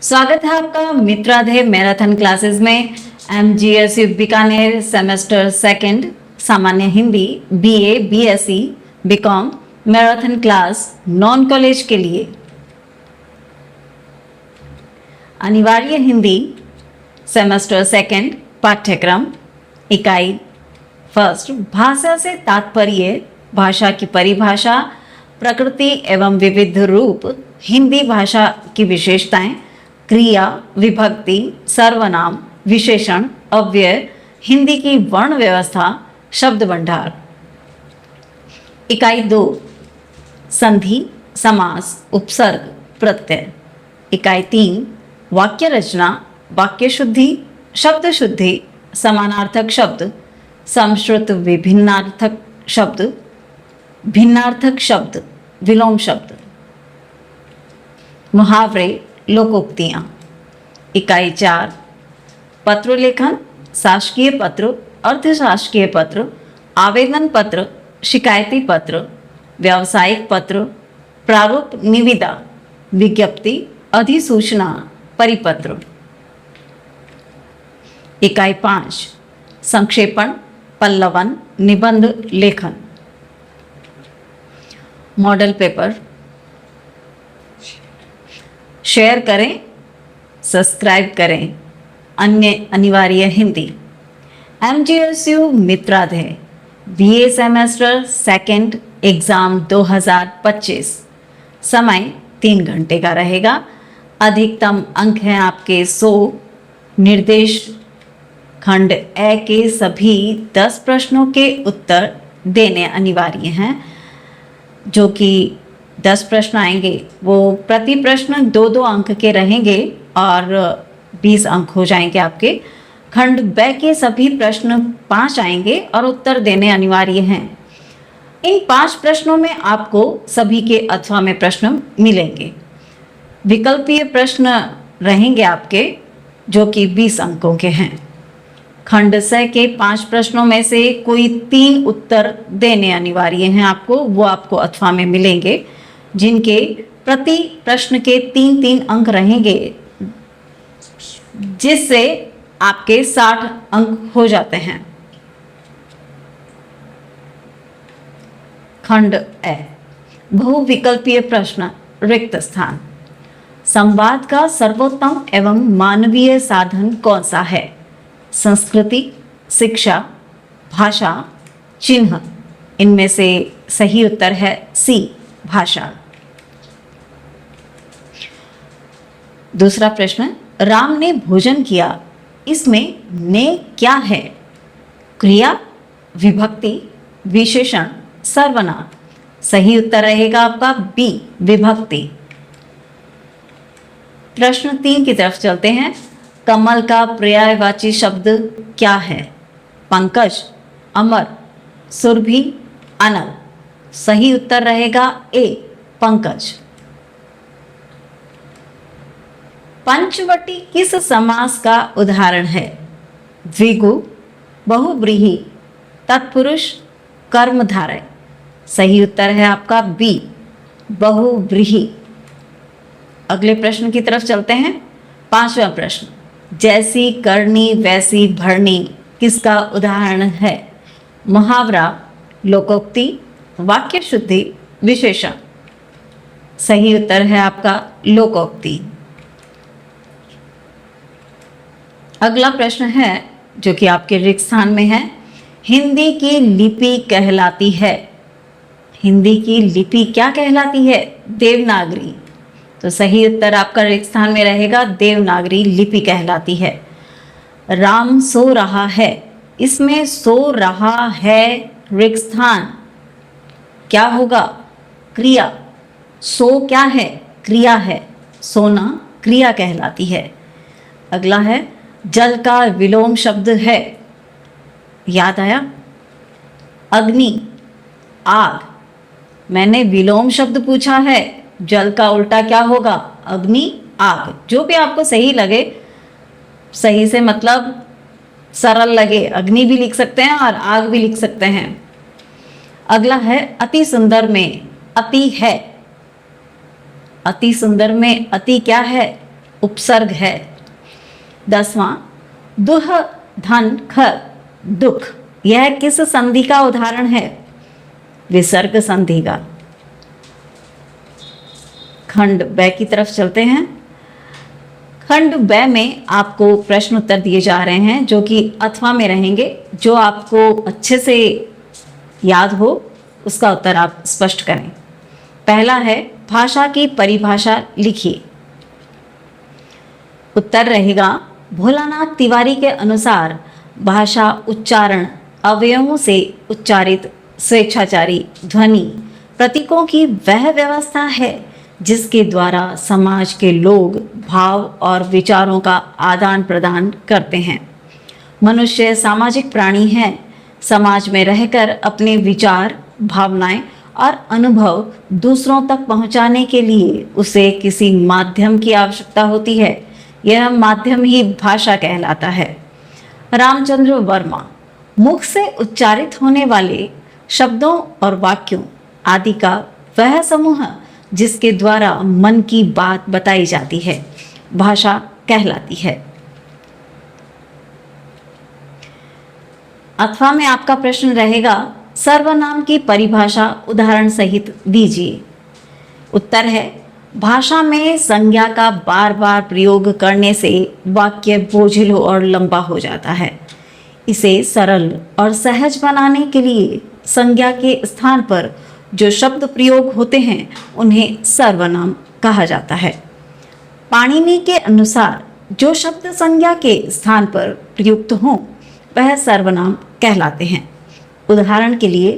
स्वागत है आपका मित्राधे मैराथन क्लासेस में। MGSU बीकानेर सेमेस्टर सेकंड सामान्य Hindi BA BSc BCom marathon class non college के लिए अनिवार्य हिंदी सेमेस्टर सेकंड पाठ्यक्रम इकाई फर्स्ट भाषा से तात्पर्य, भाषा की परिभाषा, प्रकृति एवं विविध रूप, हिंदी भाषा की विशेषताएं, क्रिया, विभक्ति, सर्वनाम, विशेषण, अव्यय, हिंदी की वर्ण व्यवस्था, शब्द भंडार। इकाई 2 संधि, समास, उपसर्ग, प्रत्यय। इकाई 3 वाक्य रचना, वाक्य शुद्धि, शब्द शुद्धि, समानार्थक शब्द, समश्रुत विभिन्नार्थक शब्द, भिन्नार्थक शब्द, विलोम शब्द। मुहावरे, लोकोक्तियाँ। इकाई 4 पत्र लेखन, शासकीय पत्र, अर्धशासकीय पत्र, आवेदन पत्र, शिकायती पत्र, व्यावसायिक पत्र, प्रारूप निविदा, विज्ञप्ति, अधिसूचना, परिपत्र। इकाई 5 संक्षेपण, पल्लवन, निबंध लेखन। मॉडल पेपर शेयर करें, सब्सक्राइब करें। अन्य अनिवार्य Hindi MGSU मित्राधे BA semester second exam 2025। समय 3 घंटे का रहेगा। अधिकतम अंक हैं आपके 100। निर्देश खंड ए के सभी 10 प्रश्नों के उत्तर देने अनिवार्य हैं। जो कि 10 प्रश्न आएंगे वो प्रति प्रश्न 2-2 अंक के रहेंगे और 20 अंक हो जाएंगे आपके। खंड ब के सभी प्रश्न 5 आएंगे और उत्तर देने अनिवार्य हैं। इन 5 प्रश्नों में आपको सभी के अथवा में प्रश्न मिलेंगे। विकल्पीय प्रश्न रहेंगे आपके जो कि 20 अंकों के हैं। खंड स के 5 प्रश्नों में से कोई 3 उत्तर देने अनिवार्य हैं आपको, वो आपको अथवा में मिलेंगे, जिनके प्रति प्रश्न के 3-3 अंक रहेंगे, जिससे आपके 60 अंक हो जाते हैं। खंड ए बहुविकल्पीय प्रश्न, रिक्त स्थान। संवाद का सर्वोत्तम एवं मानवीय साधन कौन सा है? संस्कृति, शिक्षा, भाषा, चिन्ह। इनमें से सही उत्तर है सी, भाषा। दूसरा प्रश्न, राम ने भोजन किया, इसमें ने क्या है? क्रिया, विभक्ति, विशेषण, सर्वनाम। सही उत्तर रहेगा आपका बी, विभक्ति। प्रश्न 3 की तरफ चलते हैं। कमल का पर्यायवाची शब्द क्या है? पंकज, अमर, सुरभि, अनल। सही उत्तर रहेगा ए, पंकज। पंचवटी किस समास का उदाहरण है? द्विगु, बहुव्रीहि, तत्पुरुष, कर्मधारय। सही उत्तर है आपका बी, बहुव्रीहि। अगले प्रश्न की तरफ चलते हैं। 5वां प्रश्न, जैसी करनी वैसी भरनी किसका उदाहरण है? मुहावरा, लोकोक्ति, वाक्य शुद्धि, विशेषण। सही उत्तर है आपका लोकोक्ति। अगला प्रश्न है जो कि आपके रिक्त स्थान में है। हिंदी की लिपि कहलाती है। हिंदी की लिपि क्या कहलाती है? देवनागरी। तो सही उत्तर आपका रिक्त स्थान में रहेगा, देवनागरी लिपि कहलाती है। राम सो रहा है, इसमें सो रहा है रिक्त स्थान क्या होगा? क्रिया। सो क्या है? क्रिया है। सोना क्रिया कहलाती है। अगला है, जल का विलोम शब्द है। याद आया? अग्नि, आग। मैंने विलोम शब्द पूछा है, जल का उल्टा क्या होगा? अग्नि, आग। जो भी आपको सही लगे, सही से मतलब सरल लगे, अग्नि भी लिख सकते हैं और आग भी लिख सकते हैं। अगला है, अति सुंदर में अति है। अति सुंदर में अति क्या है? उपसर्ग है। 10वां दुह धन ख दुख, यह किस संधि का उदाहरण है? विसर्ग संधि का। खंड ब की तरफ चलते हैं। खंड ब में आपको प्रश्न उत्तर दिए जा रहे हैं जो कि अथवा में रहेंगे। जो आपको अच्छे से याद हो उसका उत्तर आप स्पष्ट करें। पहला है भाषा की परिभाषा लिखिए। उत्तर रहेगा भोलानाथ तिवारी के अनुसार भाषा उच्चारण अवयवों से उच्चारित स्वेच्छाचारी ध्वनि प्रतीकों की वह व्यवस्था है जिसके द्वारा समाज के लोग भाव और विचारों का आदान प्रदान करते हैं। मनुष्य सामाजिक प्राणी है। समाज में रहकर अपने विचार, भावनाएं और अनुभव दूसरों तक पहुंचाने के लिए उसे किसी माध्यम की आवश्यकता होती है। यह माध्यम ही भाषा कहलाता है। रामचंद्र वर्मा। मुख से उच्चारित होने वाले शब्दों और वाक्यों आदि का वह समूह जिसके द्वारा मन की बात बताई जाती है भाषा कहलाती है। अथवा में आपका प्रश्न रहेगा सर्वनाम की परिभाषा उदाहरण सहित दीजिए। उत्तर है भाषा में संज्ञा का बार बार प्रयोग करने से वाक्य बोझिल और लंबा हो जाता है। इसे सरल और सहज बनाने के लिए संज्ञा के स्थान पर जो शब्द प्रयोग होते हैं उन्हें सर्वनाम कहा जाता है। पाणिनि के अनुसार जो शब्द संज्ञा के स्थान पर प्रयुक्त हों वह सर्वनाम कहलाते हैं। उदाहरण के लिए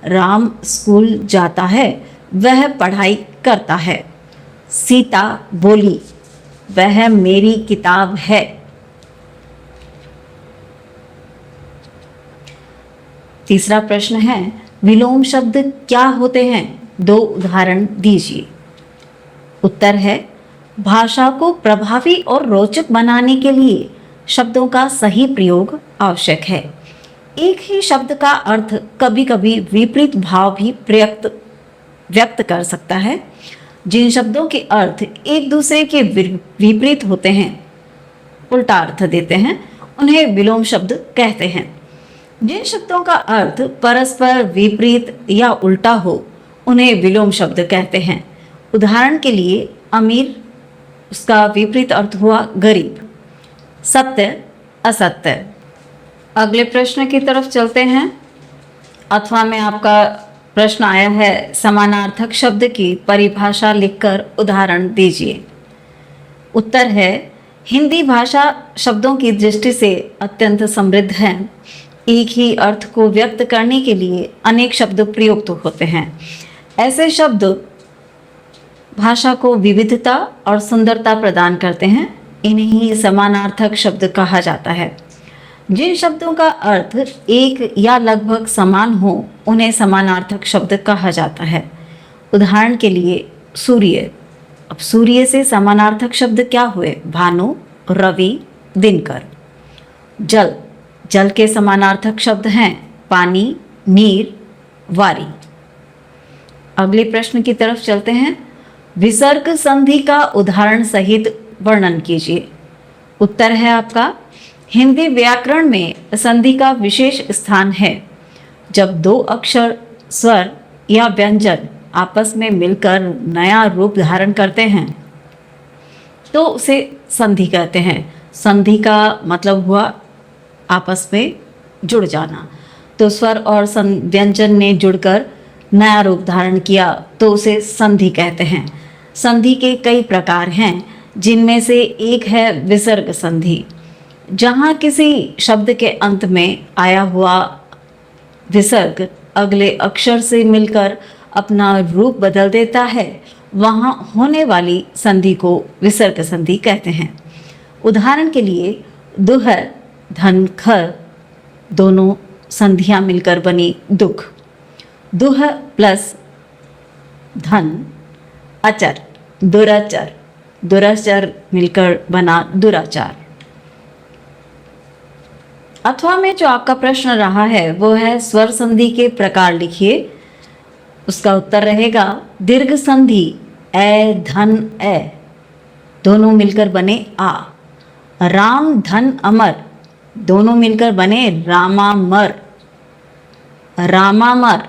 राम स्कूल जाता है, वह पढ़ाई करता है। सीता बोली, वह मेरी किताब है। तीसरा प्रश्न है विलोम शब्द क्या होते हैं? 2 उदाहरण दीजिए। उत्तर है भाषा को प्रभावी और रोचक बनाने के लिए शब्दों का सही प्रयोग आवश्यक है। एक ही शब्द का अर्थ कभी कभी विपरीत भाव भी व्यक्त कर सकता है। जिन शब्दों के अर्थ एक दूसरे के विपरीत होते हैं, उल्टा अर्थ देते हैं, उन्हें विलोम शब्द कहते हैं। जिन शब्दों का अर्थ परस्पर विपरीत या उल्टा हो उन्हें विलोम शब्द कहते हैं। उदाहरण के लिए अमीर, उसका विपरीत अर्थ हुआ गरीब। सत्य, असत्य। अगले प्रश्न की तरफ चलते हैं। अथवा में आपका प्रश्न आया है समानार्थक शब्द की परिभाषा लिखकर उदाहरण दीजिए। उत्तर है हिंदी भाषा शब्दों की दृष्टि से अत्यंत समृद्ध है। एक ही अर्थ को व्यक्त करने के लिए अनेक शब्द प्रयुक्त होते हैं। ऐसे शब्द भाषा को विविधता और सुंदरता प्रदान करते हैं। इन्हें ही समानार्थक शब्द कहा जाता है। जिन शब्दों का अर्थ एक या लगभग समान हो उन्हें समानार्थक शब्द कहा जाता है। उदाहरण के लिए सूर्य। अब सूर्य से समानार्थक शब्द क्या हुए? भानु, रवि, दिनकर। जल, जल के समानार्थक शब्द हैं पानी, नीर, वारी। अगले प्रश्न की तरफ चलते हैं। विसर्ग संधि का उदाहरण सहित वर्णन कीजिए। उत्तर है आपका हिंदी व्याकरण में संधि का विशेष स्थान है। जब 2 अक्षर, स्वर या व्यंजन आपस में मिलकर नया रूप धारण करते हैं तो उसे संधि कहते हैं। संधि का मतलब हुआ आपस में जुड़ जाना। तो स्वर और व्यंजन ने जुड़कर नया रूप धारण किया तो उसे संधि कहते हैं। संधि के कई प्रकार हैं जिनमें से एक है विसर्ग संधि। जहाँ किसी शब्द के अंत में आया हुआ विसर्ग अगले अक्षर से मिलकर अपना रूप बदल देता है, वहाँ होने वाली संधि को विसर्ग संधि कहते हैं। उदाहरण के लिए दुह, धन, खर दोनों संधियाँ मिलकर बनी दुख। दुह प्लस धन अचर, दुराचर, दुराचर मिलकर बना दुराचार। अथवा में जो आपका प्रश्न रहा है वो है स्वर संधि के प्रकार लिखिए। उसका उत्तर रहेगा दीर्घ संधि ए, धन, ए। दोनों मिलकर बने आ। राम धन अमर, दोनों मिलकर बने रामामर, रामामर।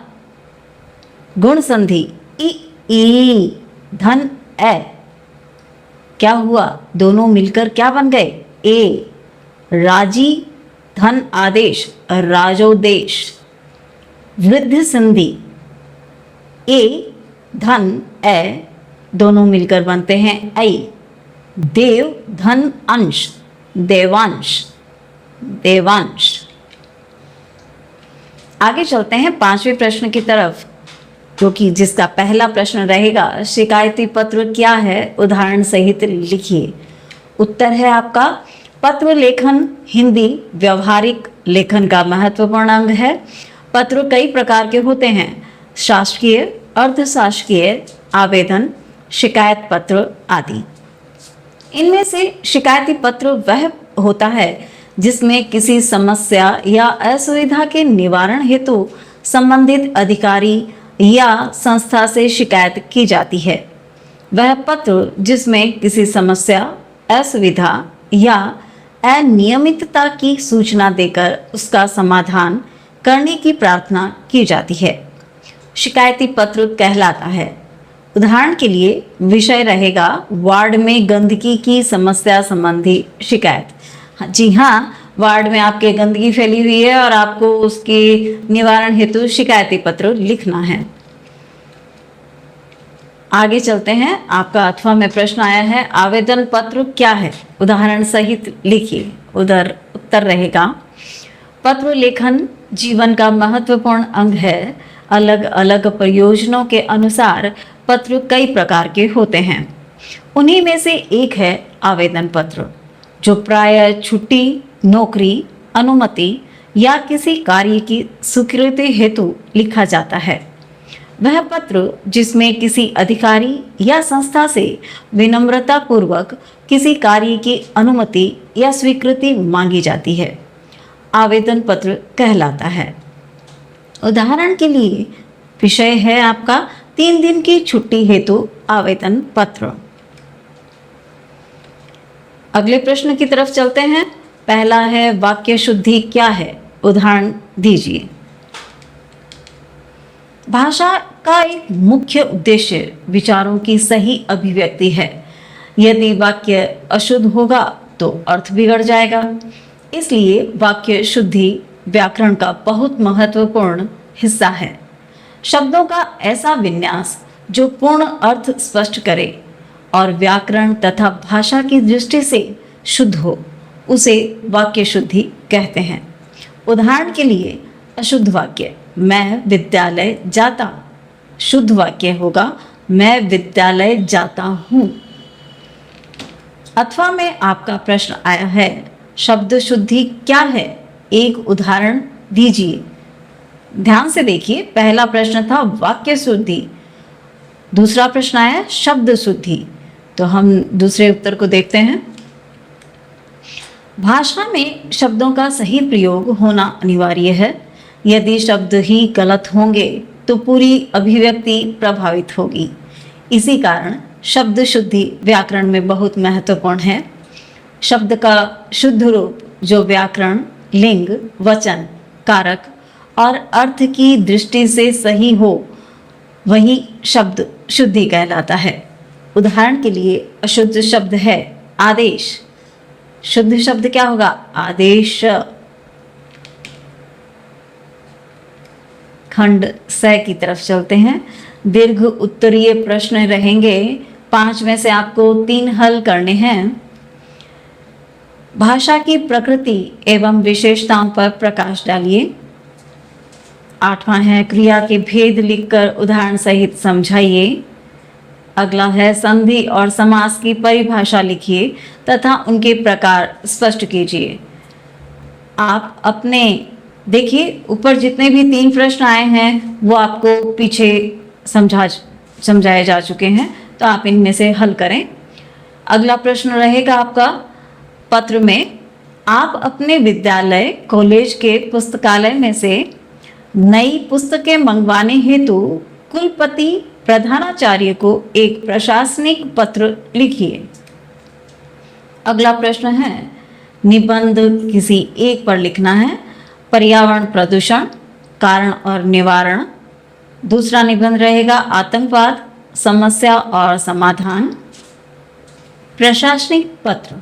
गुण संधि इ ई, धन ए, क्या हुआ, दोनों मिलकर क्या बन गए, ए। राजी धन आदेश, राजोदेश। वृद्ध संधि ए धन ए, दोनों मिलकर बनते हैं ऐ। देव धन अंश, देवांश, देवांश। आगे चलते हैं 5वें प्रश्न की तरफ, जो कि जिसका पहला प्रश्न रहेगा, शिकायती पत्र क्या है, उदाहरण सहित लिखिए। उत्तर है आपका, पत्र लेखन हिंदी व्यवहारिक लेखन का महत्वपूर्ण अंग है। पत्र कई प्रकार के होते हैं, शासकीय, अर्धशासकीय, आवेदन, शिकायत पत्र आदि। इनमें से शिकायती पत्र वह होता है जिसमें किसी समस्या या असुविधा के निवारण हेतु संबंधित अधिकारी या संस्था से शिकायत की जाती है। वह पत्र जिसमें किसी समस्या, असुविधा या अनियमितता की सूचना देकर उसका समाधान करने की प्रार्थना की जाती है, शिकायती पत्र कहलाता है। उदाहरण के लिए विषय रहेगा वार्ड में गंदगी की समस्या संबंधी शिकायत। जी हाँ, वार्ड में आपके गंदगी फैली हुई है और आपको उसके निवारण हेतु शिकायती पत्र लिखना है। आगे चलते हैं, आपका 8वां में प्रश्न आया है, आवेदन पत्र क्या है, उदाहरण सहित लिखिए। उधर उत्तर रहेगा, पत्र लेखन जीवन का महत्वपूर्ण अंग है। अलग अलग प्रयोजनों के अनुसार पत्र कई प्रकार के होते हैं। उन्हीं में से एक है आवेदन पत्र, जो प्रायः छुट्टी, नौकरी, अनुमति या किसी कार्य की स्वीकृति हेतु लिखा जाता है। वह पत्र जिसमें किसी अधिकारी या संस्था से विनम्रता पूर्वक किसी कार्य की अनुमति या स्वीकृति मांगी जाती है, आवेदन पत्र कहलाता है। उदाहरण के लिए विषय है आपका 3 दिन की छुट्टी हेतु आवेदन पत्र। अगले प्रश्न की तरफ चलते हैं। पहला है, वाक्य शुद्धि क्या है, उदाहरण दीजिए। भाषा का एक मुख्य उद्देश्य विचारों की सही अभिव्यक्ति है। यदि वाक्य अशुद्ध होगा तो अर्थ बिगड़ जाएगा। इसलिए वाक्य शुद्धि व्याकरण का बहुत महत्वपूर्ण हिस्सा है। शब्दों का ऐसा विन्यास जो पूर्ण अर्थ स्पष्ट करे और व्याकरण तथा भाषा की दृष्टि से शुद्ध हो, उसे वाक्य शुद्धि कहते हैं। उदाहरण के लिए अशुद्ध वाक्य, मैं विद्यालय जाता। शुद्ध वाक्य होगा, मैं विद्यालय जाता हूँ। अथवा में आपका प्रश्न आया है, शब्द शुद्धि क्या है, एक उदाहरण दीजिए। ध्यान से देखिए, पहला प्रश्न था वाक्य शुद्धि, दूसरा प्रश्न आया शब्द शुद्धि। तो हम दूसरे उत्तर को देखते हैं। भाषा में शब्दों का सही प्रयोग होना अनिवार्य है। यदि शब्द ही गलत होंगे तो पूरी अभिव्यक्ति प्रभावित होगी। इसी कारण शब्द शुद्धि व्याकरण में बहुत महत्वपूर्ण है। शब्द का शुद्ध रूप जो व्याकरण, लिंग, वचन, कारक और अर्थ की दृष्टि से सही हो, वही शब्द शुद्धि कहलाता है। उदाहरण के लिए अशुद्ध शब्द है आदेश। शुद्ध शब्द क्या होगा, आदेश। खंड स की तरफ चलते हैं। दीर्घ उत्तरीय प्रश्न रहेंगे, 5 में से आपको 3 हल करने हैं। भाषा की प्रकृति एवं विशेषताओं पर प्रकाश डालिए। 8वां है, क्रिया के भेद लिखकर उदाहरण सहित समझाइए। अगला है, संधि और समास की परिभाषा लिखिए तथा उनके प्रकार स्पष्ट कीजिए। आप अपने देखिए, ऊपर जितने भी 3 प्रश्न आए हैं वो आपको पीछे समझाए जा चुके हैं, तो आप इनमें से हल करें। अगला प्रश्न रहेगा आपका, पत्र में आप अपने विद्यालय, कॉलेज के पुस्तकालय में से नई पुस्तकें मंगवाने हेतु कुलपति प्रधानाचार्य को एक प्रशासनिक पत्र लिखिए। अगला प्रश्न है, निबंध किसी एक पर लिखना है। पर्यावरण प्रदूषण, कारण और निवारण। दूसरा निबंध रहेगा आतंकवाद, समस्या और समाधान। प्रशासनिक पत्र,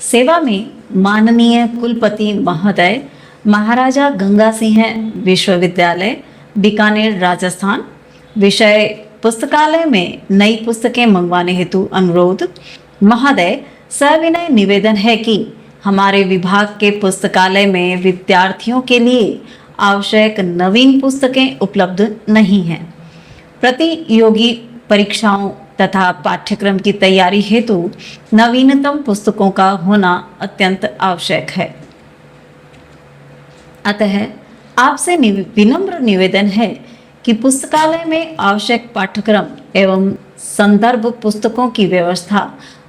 सेवा में माननीय कुलपति महोदय महाराजा गंगा सिंह विश्वविद्यालय, बीकानेर, राजस्थान। विषय, पुस्तकालय में नई पुस्तकें मंगवाने हेतु अनुरोध। महोदय, सविनय निवेदन है कि हमारे विभाग के पुस्तकालय में विद्यार्थियों के लिए आवश्यक नवीन पुस्तकें उपलब्ध नहीं हैं। प्रतियोगी परीक्षाओं तथा पाठ्यक्रम की तैयारी हेतु नवीनतम पुस्तकों का होना अत्यंत आवश्यक है। अतः आपसे विनम्र निवेदन है कि पुस्तकालय में आवश्यक पाठ्यक्रम एवं संदर्भ पुस्तकों की व्यवस्था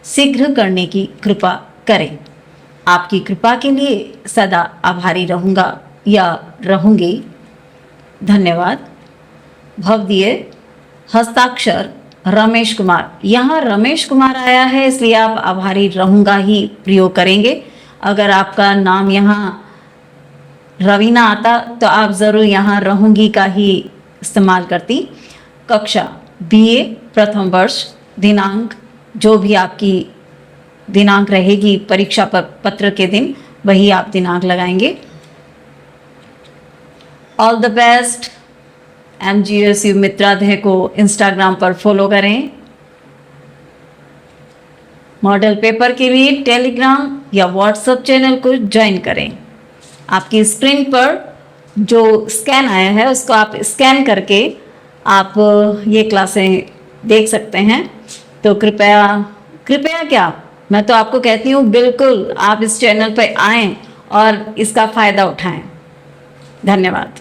शीघ्र करने की कृपा करें। आपकी कृपा के लिए सदा आभारी रहूँगा या रहूँगी। धन्यवाद। भवदीय हस्ताक्षर रमेश कुमार। यहाँ रमेश कुमार आया है इसलिए आप आभारी रहूँगा ही प्रयोग करेंगे। अगर आपका नाम यहाँ रवीना आता तो आप ज़रूर यहाँ रहूँगी का ही इस्तेमाल करती। कक्षा BA प्रथम वर्ष, दिनांक जो भी आपकी दिनांक रहेगी परीक्षा पत्र के दिन वही आप दिनांक लगाएंगे। All the best. MGSU मित्राध्याय को इंस्टाग्राम पर फॉलो करें। मॉडल पेपर के लिए टेलीग्राम या व्हाट्सएप चैनल को ज्वाइन करें। आपकी स्क्रीन पर जो स्कैन आया है उसको आप स्कैन करके आप ये क्लासें देख सकते हैं। तो कृपया क्या, मैं तो आपको कहती हूँ बिल्कुल आप इस चैनल पर आएं और इसका फ़ायदा उठाएं। धन्यवाद।